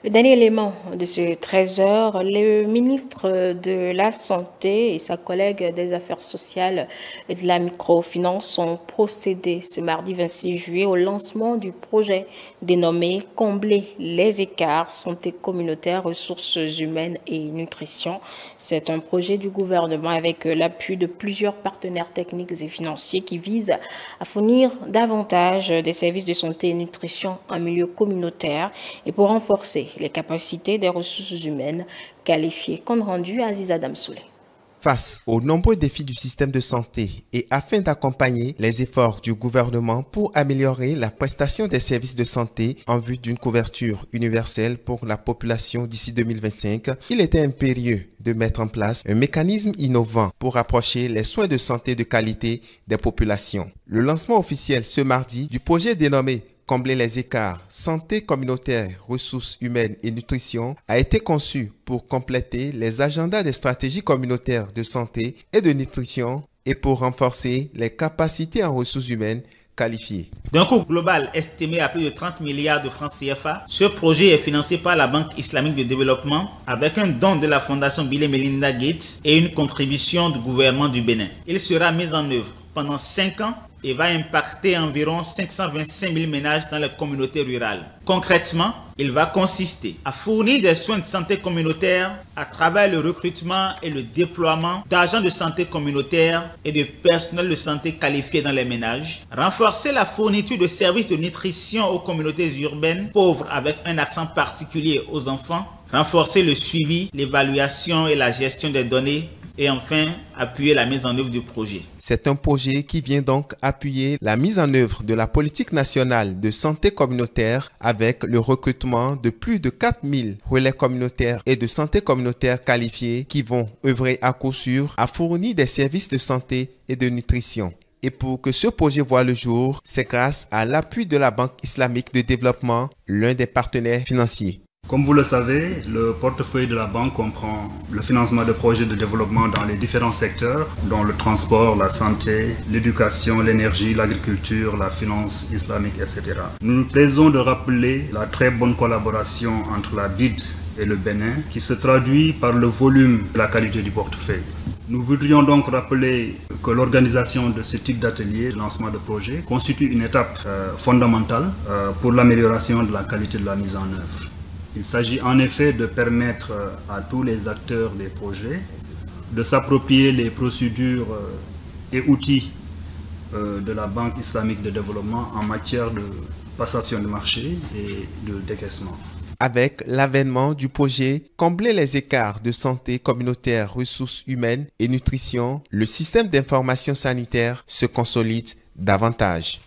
Le dernier élément de ce 13h, le ministre de la Santé et sa collègue des Affaires sociales et de la microfinance ont procédé ce mardi 26 juillet au lancement du projet dénommé Combler les écarts santé communautaire, ressources humaines et nutrition. C'est un projet du gouvernement avec l'appui de plusieurs partenaires techniques et financiers qui vise à fournir davantage des services de santé et nutrition en milieu communautaire et pour renforcer les capacités des ressources humaines qualifiées. Compte rendu Aziz Adam Souley. Face aux nombreux défis du système de santé et afin d'accompagner les efforts du gouvernement pour améliorer la prestation des services de santé en vue d'une couverture universelle pour la population d'ici 2025, il était impérieux de mettre en place un mécanisme innovant pour rapprocher les soins de santé de qualité des populations. Le lancement officiel ce mardi du projet dénommé Combler les écarts, santé communautaire, ressources humaines et nutrition a été conçu pour compléter les agendas des stratégies communautaires de santé et de nutrition et pour renforcer les capacités en ressources humaines qualifiées. D'un coût global estimé à plus de 30 milliards de francs CFA, ce projet est financé par la Banque islamique de développement avec un don de la Fondation Bill et Melinda Gates et une contribution du gouvernement du Bénin. Il sera mis en œuvre pendant 5 ans et va impacter environ 525 000 ménages dans les communautés rurales. Concrètement, il va consister à fournir des soins de santé communautaire à travers le recrutement et le déploiement d'agents de santé communautaire et de personnel de santé qualifié dans les ménages, renforcer la fourniture de services de nutrition aux communautés urbaines pauvres avec un accent particulier aux enfants, renforcer le suivi, l'évaluation et la gestion des données, et enfin, appuyer la mise en œuvre du projet. C'est un projet qui vient donc appuyer la mise en œuvre de la politique nationale de santé communautaire avec le recrutement de plus de 4000 relais communautaires et de santé communautaire qualifiés qui vont œuvrer à coup sûr à fournir des services de santé et de nutrition. Et pour que ce projet voie le jour, c'est grâce à l'appui de la Banque islamique de développement, l'un des partenaires financiers. Comme vous le savez, le portefeuille de la banque comprend le financement de projets de développement dans les différents secteurs, dont le transport, la santé, l'éducation, l'énergie, l'agriculture, la finance islamique, etc. Nous nous plaisons de rappeler la très bonne collaboration entre la BID et le Bénin, qui se traduit par le volume et la qualité du portefeuille. Nous voudrions donc rappeler que l'organisation de ce type d'atelier, lancement de projet, constitue une étape fondamentale pour l'amélioration de la qualité de la mise en œuvre. Il s'agit en effet de permettre à tous les acteurs des projets de s'approprier les procédures et outils de la Banque islamique de développement en matière de passation de marché et de décaissement. Avec l'avènement du projet Combler les écarts de santé communautaire, ressources humaines et nutrition, le système d'information sanitaire se consolide davantage.